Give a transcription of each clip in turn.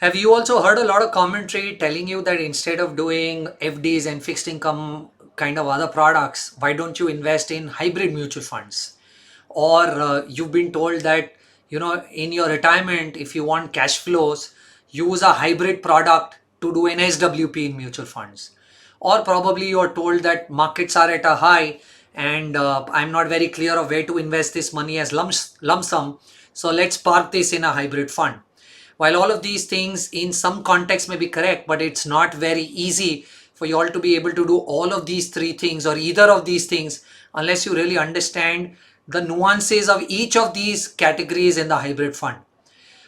Have you also heard a lot of commentary telling you that instead of doing FDs and fixed income kind of other products, why don't you invest in hybrid mutual funds? Or you've been told that, in your retirement, if you want cash flows, use a hybrid product to do an SWP in mutual funds. Or probably you're told that markets are at a high and I'm not very clear of where to invest this money as lump sum. So let's park this in a hybrid fund. While all of these things in some context may be correct, but it's not very easy for you all to be able to do all of these three things or either of these things unless you really understand the nuances of each of these categories in the hybrid fund.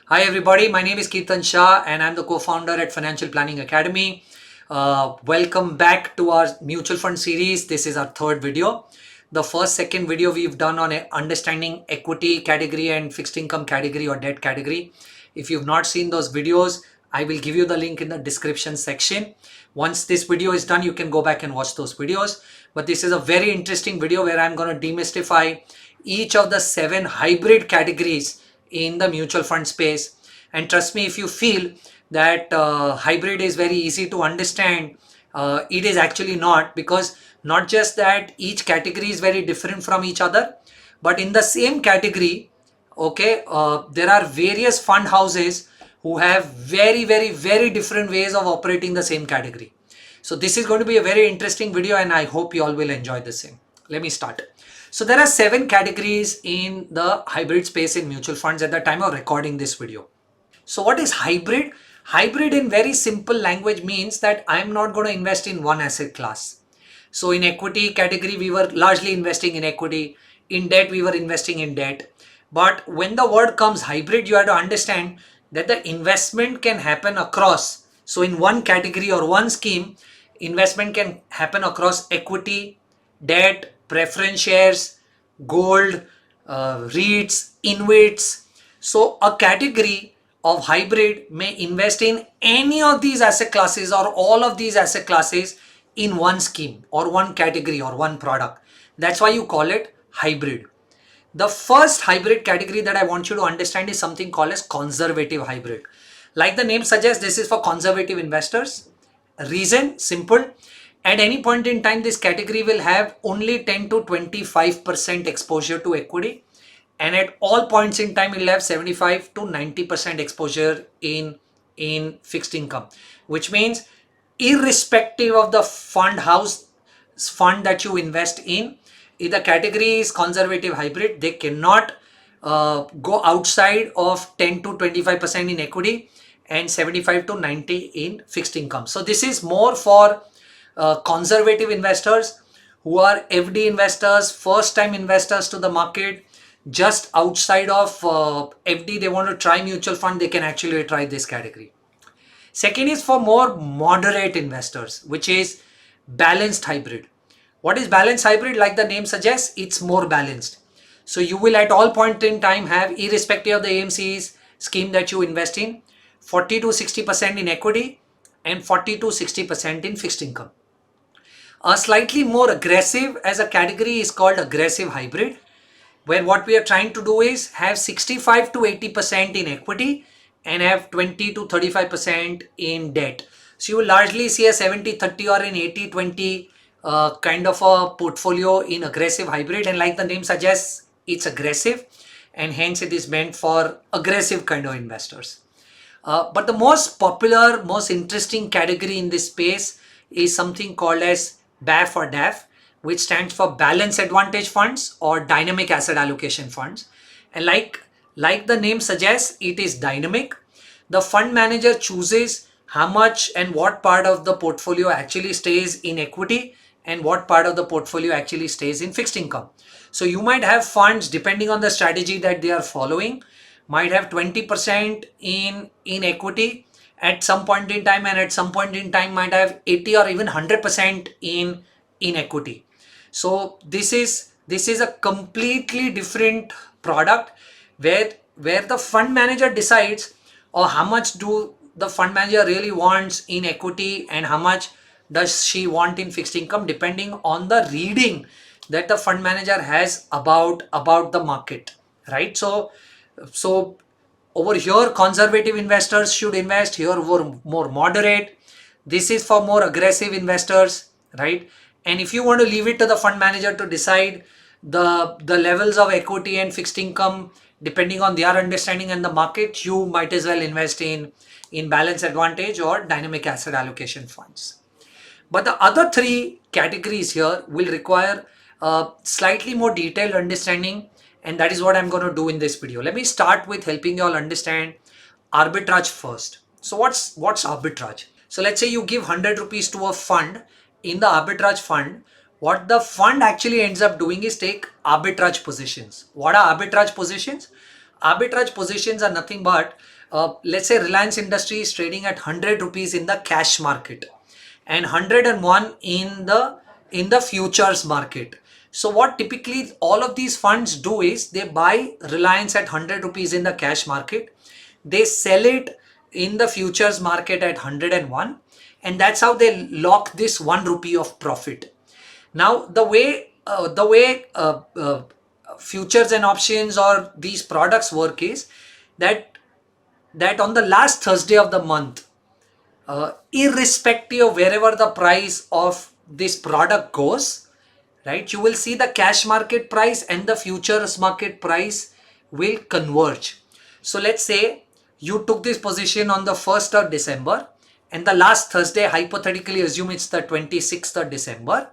Hi everybody, my name is Kirtan Shah and I'm the co-founder at Financial Planning Academy. Welcome back to our mutual fund series. This is our third video. The second video we've done on understanding equity category and fixed income category or debt category. If you've not seen those videos, I will give you the link in the description section. Once this video is done, you can go back and watch those videos. But this is a very interesting video where I'm going to demystify each of the 7 hybrid categories in the mutual fund space. And trust me, if you feel that hybrid is very easy to understand, it is actually not, because not just that each category is very different from each other, but in the same category, okay, there are various fund houses who have very different ways of operating the same category. So this is going to be a very interesting video and I hope you all will enjoy the same. Let me start. So there are 7 categories in the hybrid space in mutual funds at the time of recording this video. So what is hybrid? Hybrid in very simple language means that I'm not going to invest in one asset class. So in equity category, we were largely investing in equity. In debt, we were investing in debt. But when the word comes hybrid, you have to understand that the investment can happen across. So in one category or one scheme, investment can happen across equity, debt, preference shares, gold, REITs, InvITs. So a category of hybrid may invest in any of these asset classes or all of these asset classes in one scheme or one category or one product. That's why you call it hybrid. The first hybrid category that I want you to understand is something called as conservative hybrid. Like the name suggests, this is for conservative investors. Reason simple. At any point in time, this category will have only 10 to 25% exposure to equity, and at all points in time, it will have 75 to 90% exposure in fixed income, which means irrespective of the fund that you invest in, if the category is conservative hybrid, they cannot go outside of 10 to 25% in equity and 75 to 90 in fixed income. So this is more for conservative investors who are FD investors, first time investors to the market, just outside of FD, they want to try mutual fund, they can actually try this category. Second is for more moderate investors, which is balanced hybrid. What is balanced hybrid? Like the name suggests, it's more balanced. So you will at all point in time have, irrespective of the AMC's scheme that you invest in, 40 to 60% in equity and 40 to 60% in fixed income. A slightly more aggressive as a category is called aggressive hybrid, where what we are trying to do is have 65 to 80% in equity and have 20 to 35% in debt. So you will largely see a 70-30 or an 80-20 kind of a portfolio in aggressive hybrid, and like the name suggests, it's aggressive and hence it is meant for aggressive kind of investors. But the most popular, most interesting category in this space is something called as BAF or DAF, which stands for Balance Advantage Funds or Dynamic Asset Allocation Funds. And like the name suggests, it is dynamic. The fund manager chooses how much and what part of the portfolio actually stays in equity and what part of the portfolio actually stays in fixed income. So you might have funds, depending on the strategy that they are following, might have 20% in equity at some point in time, and at some point in time might have 80 or even 100% in equity. So this is a completely different product where the fund manager decides or how much do the fund manager really wants in equity and how much does she want in fixed income, depending on the reading that the fund manager has about the market, right? So over here conservative investors should invest, here more moderate. This is for more aggressive investors, right? And if you want to leave it to the fund manager to decide the levels of equity and fixed income depending on their understanding and the market, you might as well invest in balance advantage or dynamic asset allocation funds. But the other three categories here will require slightly more detailed understanding, and that is what I'm going to do in this video. Let me start with helping you all understand arbitrage first. So what's arbitrage? So let's say you give 100 rupees to a fund. In the arbitrage fund, what the fund actually ends up doing is take arbitrage positions. What are arbitrage positions? Arbitrage positions are nothing but, let's say Reliance Industry is trading at 100 rupees in the cash market and 101 in the futures market. So what typically all of these funds do is they buy Reliance at 100 rupees in the cash market, they sell it in the futures market at 101, and that's how they lock this 1 rupee of profit. Now the way futures and options or these products work is that on the last Thursday of the month, irrespective of wherever the price of this product goes, right, you will see the cash market price and the futures market price will converge. So let's say you took this position on the 1st of December and the last Thursday, hypothetically assume it's the 26th of December,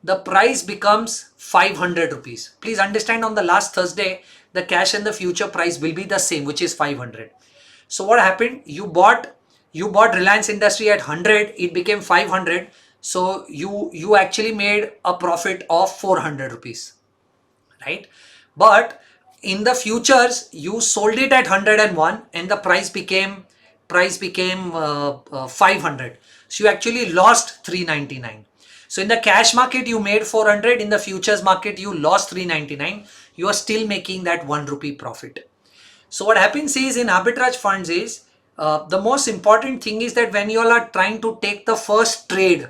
the price becomes 500 rupees. Please understand, on the last Thursday, the cash and the future price will be the same, which is 500. So what happened? You bought Reliance Industry at 100, it became 500. So you actually made a profit of 400 rupees, right? But in the futures, you sold it at 101 and the price became 500. So you actually lost 399. So in the cash market you made 400, in the futures market you lost 399. You are still making that 1 rupee profit. So what happens is in arbitrage funds is the most important thing is that when you all are trying to take the first trade,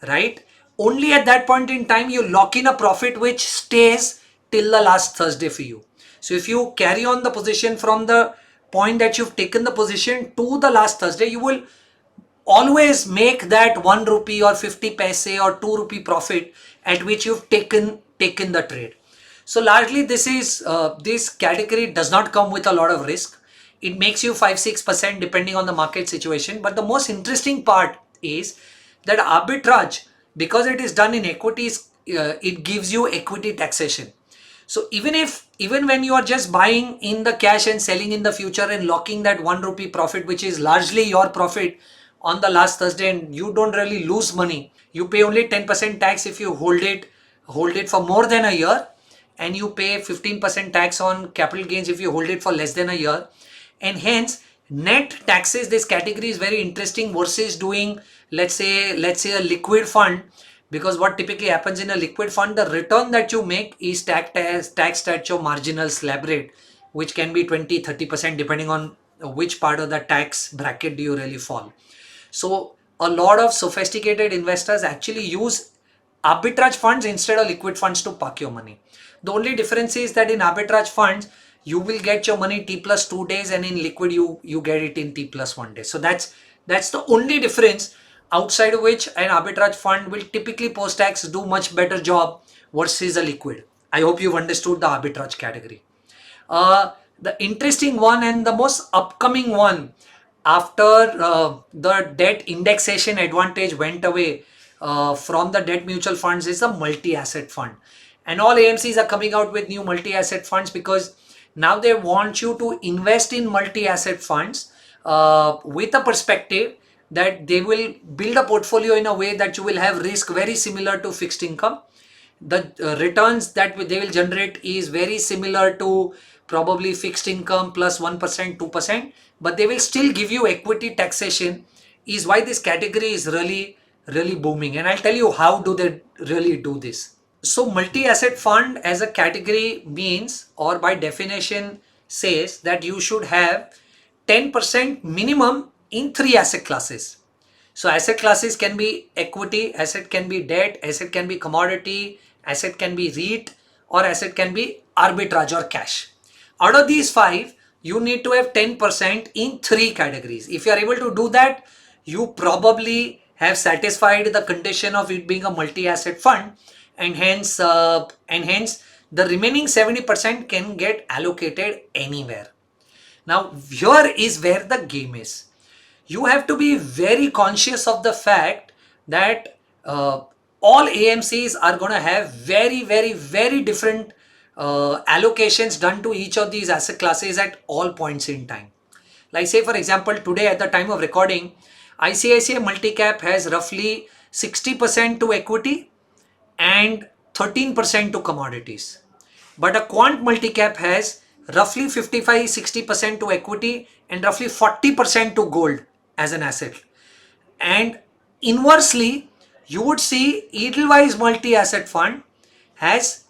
right, only at that point in time you lock in a profit which stays till the last Thursday for you. So if you carry on the position from the point that you've taken the position to the last Thursday, you will always make that 1 rupee or 50 paise or 2 rupee profit at which you've taken the trade. So largely this category does not come with a lot of risk. It makes you 5-6% depending on the market situation. But the most interesting part is that arbitrage, because it is done in equities, it gives you equity taxation. So even when you are just buying in the cash and selling in the future and locking that 1 rupee profit, which is largely your profit on the last Thursday, and you don't really lose money. You pay only 10% tax if you hold it for more than a year, and you pay 15% tax on capital gains if you hold it for less than a year. And hence net taxes, this category is very interesting versus doing let's say a liquid fund, because what typically happens in a liquid fund, the return that you make is taxed at your marginal slab rate, which can be 20-30% depending on which part of the tax bracket do you really fall. So a lot of sophisticated investors actually use arbitrage funds instead of liquid funds to park your money. The only difference is that in arbitrage funds, you will get your money T plus 2 days, and in liquid you get it in T plus 1 day. So that's the only difference, outside of which an arbitrage fund will typically post tax do much better job versus a liquid. I hope you've understood the arbitrage category. The interesting one and the most upcoming one after the debt indexation advantage went away from the debt mutual funds is the multi-asset fund. And all AMCs are coming out with new multi-asset funds because now they want you to invest in multi-asset funds with a perspective that they will build a portfolio in a way that you will have risk very similar to fixed income. The returns that they will generate is very similar to probably fixed income plus 1%, 2%, but they will still give you equity taxation, is why this category is really booming. And I'll tell you how do they really do this. So multi-asset fund as a category means, or by definition says, that you should have 10% minimum in 3 asset classes. So asset classes can be equity, asset can be debt, asset can be commodity, asset can be REIT, or asset can be arbitrage or cash. Out of these 5, you need to have 10% in 3 categories. If you are able to do that, you probably have satisfied the condition of it being a multi-asset fund, and hence the remaining 70% can get allocated anywhere. Now here is where the game is. You have to be very conscious of the fact that all AMCs are going to have very different allocations done to each of these asset classes at all points in time. Like say for example, today at the time of recording, ICICI Multicap has roughly 60% to equity and 13% to commodities. But a quant multicap has roughly 55-60% to equity and roughly 40% to gold as an asset. And inversely, you would see Edelweiss multi-asset fund has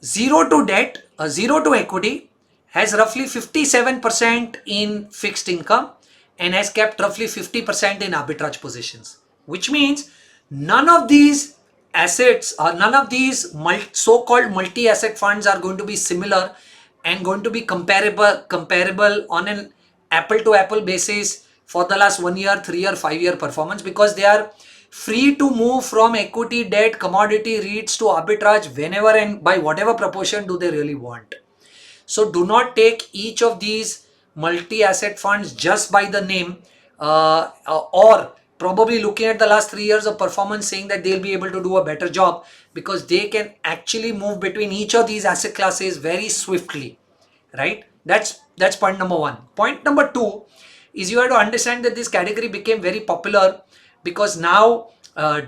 0 to debt, 0 to equity, has roughly 57% in fixed income and has kept roughly 50% in arbitrage positions, which means none of these assets or none of these so-called multi-asset funds are going to be similar and going to be comparable on an apple to apple basis for the last 1 year, 3 year, 5 year performance, because they are free to move from equity, debt, commodity, REITs to arbitrage whenever and by whatever proportion do they really want. So do not take each of these multi-asset funds just by the name or probably looking at the last 3 years of performance saying that they'll be able to do a better job, because they can actually move between each of these asset classes very swiftly, right? That's point number one. Point number two is you have to understand that this category became very popular because now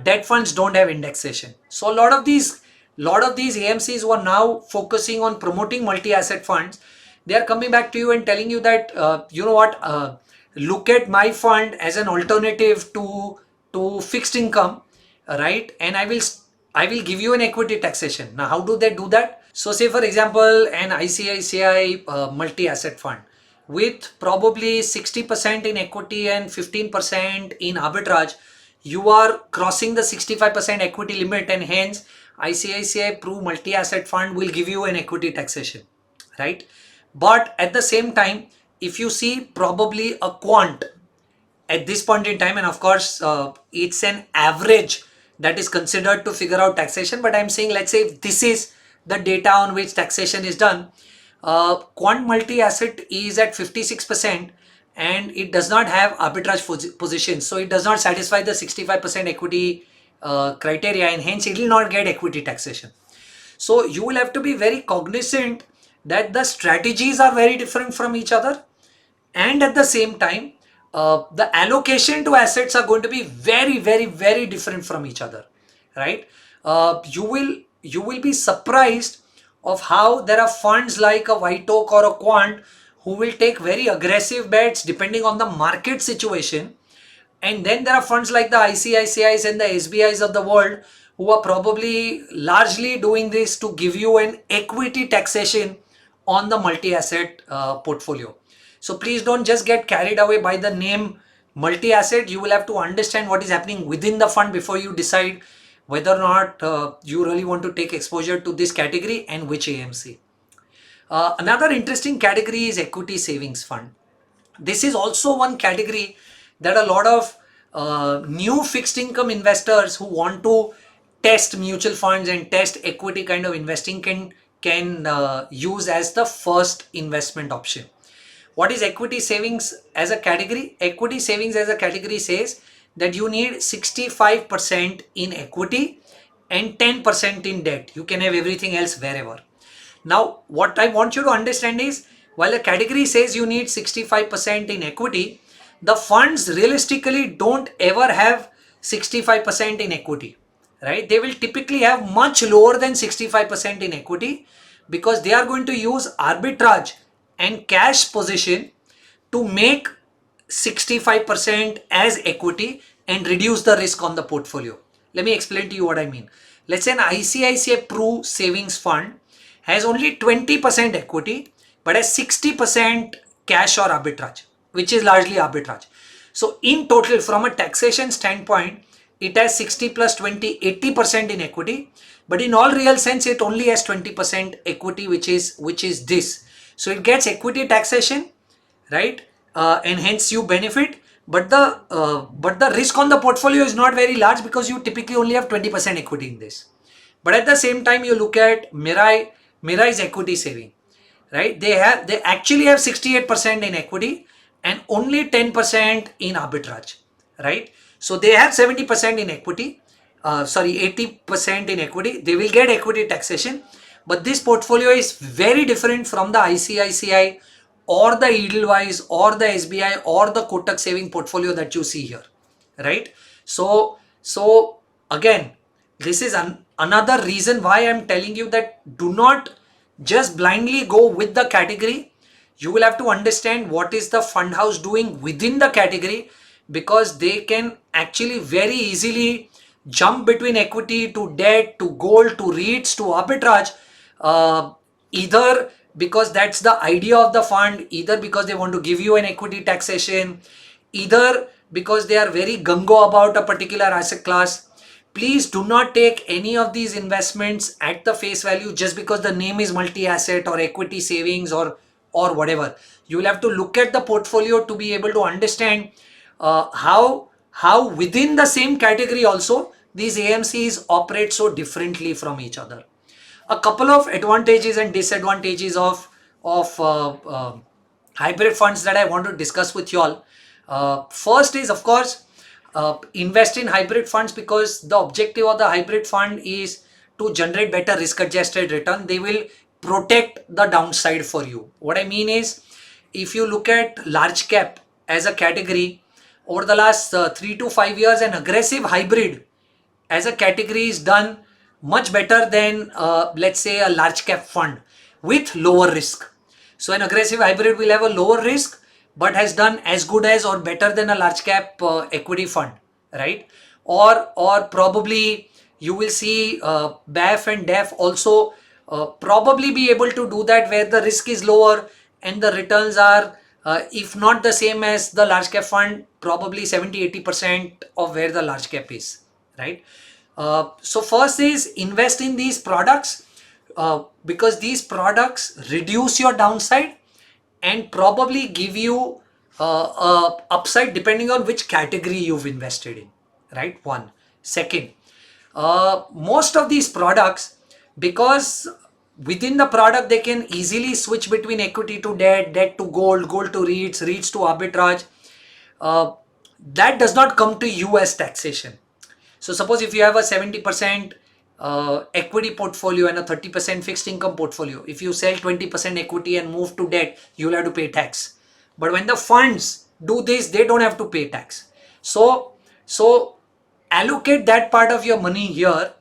debt funds don't have indexation. So a lot of these AMCs who are now focusing on promoting multi-asset funds, they are coming back to you and telling you that you know what, look at my fund as an alternative to fixed income, right? And I will give you an equity taxation. Now how do they do that? So say for example an ICICI multi-asset fund with probably 60% in equity and 15% in arbitrage, you are crossing the 65% equity limit, and hence ICICI Pru multi-asset fund will give you an equity taxation, right? But at the same time, if you see probably a quant at this point in time, and of course it's an average that is considered to figure out taxation, but I'm saying let's say if this is the data on which taxation is done, quant multi-asset is at 56% and it does not have arbitrage positions, so it does not satisfy the 65% equity criteria, and hence it will not get equity taxation. So you will have to be very cognizant that the strategies are very different from each other, and at the same time the allocation to assets are going to be very different from each other, right? You will be surprised of how there are funds like a White Oak or a Quant who will take very aggressive bets depending on the market situation, and then there are funds like the ICICIs and the SBIs of the world who are probably largely doing this to give you an equity taxation on the multi-asset portfolio. So please don't just get carried away by the name multi-asset. You will have to understand what is happening within the fund before you decide whether or not you really want to take exposure to this category and which AMC. Another interesting category is equity savings fund. This is also one category that a lot of new fixed income investors who want to test mutual funds and test equity kind of investing can use as the first investment option. What is equity savings as a category? Equity savings as a category says that you need 65% in equity and 10% in debt. You can have everything else wherever. Now, what I want you to understand is, while the category says you need 65% in equity, the funds realistically don't ever have 65% in equity, right? They will typically have much lower than 65% in equity because they are going to use arbitrage and cash position to make 65% as equity and reduce the risk on the portfolio. Let me explain to you what I mean. Let's say an ICICI Pru savings fund has only 20% equity but has 60% cash or arbitrage, which is largely arbitrage. So in total, from a taxation standpoint, it has 60 plus 20, 80% in equity, but in all real sense, it only has 20% equity, which is this. So it gets equity taxation right? And hence you benefit, but the risk on the portfolio is not very large because you typically only have 20% equity in this. But at the same time, you look at Mirai's equity saving, right? They actually have 68% in equity and only 10% in arbitrage, right? So they have 70% in equity, 80% in equity. They will get equity taxation, but this portfolio is very different from the ICICI or the Edelweiss or the SBI or the Kotak saving portfolio that you see here, right? So again, this is another reason why I'm telling you that do not just blindly go with the category. You will have to understand what is the fund house doing within the category, because they can actually very easily jump between equity to debt to gold to REITs to arbitrage, uh, either because that's the idea of the fund, either because they want to give you an equity taxation, either because they are very gung-ho about a particular asset class. Please do not take any of these investments at the face value just because the name is multi-asset or equity savings or whatever. You will have to look at the portfolio to be able to understand how within the same category also these AMCs operate so differently from each other. A couple of advantages and disadvantages of hybrid funds that I want to discuss with you all. First is, of course, invest in hybrid funds because the objective of the hybrid fund is to generate better risk adjusted return. They will protect the downside for you. What I mean is, if you look at large cap as a category over the last 3 to 5 years, an aggressive hybrid as a category is done much better than let's say a large cap fund with lower risk. So an aggressive hybrid will have a lower risk but has done as good as or better than a large cap equity fund, right? Or probably you will see BAF and DEF also probably be able to do that, where the risk is lower and the returns are if not the same as the large cap fund, probably 70-80% of where the large cap is, right? So first is invest in these products because these products reduce your downside and probably give you upside depending on which category you've invested in, right? One. Second, most of these products, because within the product they can easily switch between equity to debt, debt to gold, gold to REITs, REITs to arbitrage. uh, that does not come to you as taxation. So suppose if you have a 70% equity portfolio and a 30% fixed income portfolio, if you sell 20% equity and move to debt, you will have to pay tax. But when the funds do this, they don't have to pay tax. So allocate that part of your money here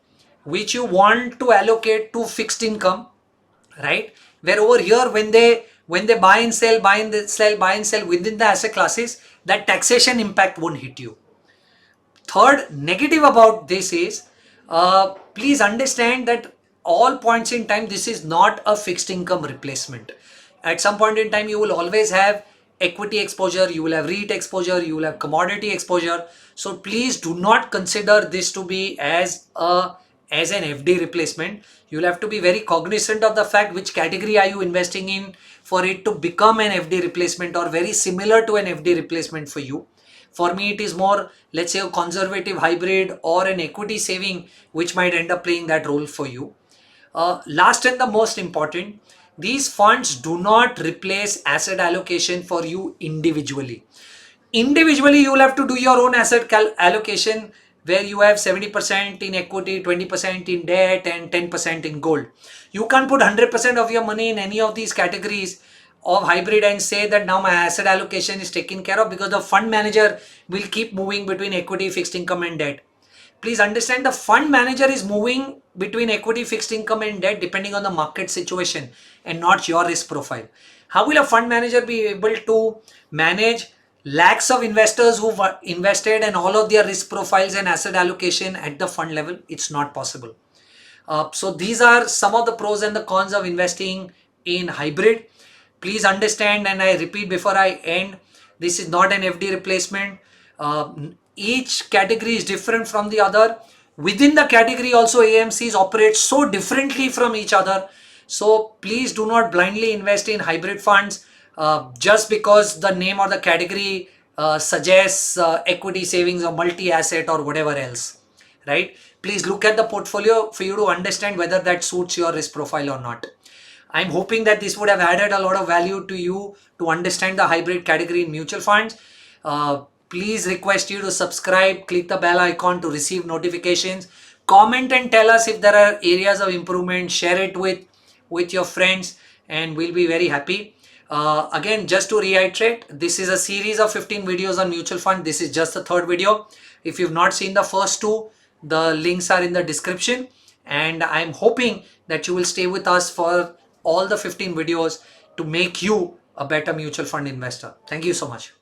which you want to allocate to fixed income, right? Where over here when they buy and sell, buy and sell within the asset classes, that taxation impact won't hit you. Third negative about this is, please understand that all points in time this is not a fixed income replacement. At some point in time you will always have equity exposure, you will have REIT exposure, you will have commodity exposure. So please do not consider this to be as an FD replacement. You will have to be very cognizant of the fact which category are you investing in for it to become an FD replacement or very similar to an FD replacement for you. For me, it is more, let's say, a conservative hybrid or an equity saving, which might end up playing that role for you. Last and the most important, these funds do not replace asset allocation for you individually. Individually, you will have to do your own asset allocation where you have 70% in equity, 20% in debt, and 10% in gold. You can't put 100% of your money in any of these categories of hybrid and say that now my asset allocation is taken care of, because the fund manager will keep moving between equity, fixed income, and debt. Please understand, the fund manager is moving between equity, fixed income, and debt depending on the market situation and not your risk profile. How will a fund manager be able to manage lakhs of investors who've invested and all of their risk profiles and asset allocation at the fund level? It's not possible. So these are some of the pros and the cons of investing in hybrid. Please understand, and I repeat before I end, this is not an FD replacement. Each category is different from the other. Within the category also AMCs operate so differently from each other. So please do not blindly invest in hybrid funds. just because the name or the category suggests equity savings or multi-asset or whatever else, right? Please look at the portfolio for you to understand whether that suits your risk profile or not. I'm hoping that this would have added a lot of value to you to understand the hybrid category in mutual funds. Please request you to subscribe, click the bell icon to receive notifications, comment and tell us if there are areas of improvement, share it with your friends, and we'll be very happy. Again, just to reiterate, this is a series of 15 videos on mutual fund. This is just the third video. If you've not seen the first two, the links are in the description, and I'm hoping that you will stay with us for all the 15 videos to make you a better mutual fund investor. Thank you so much.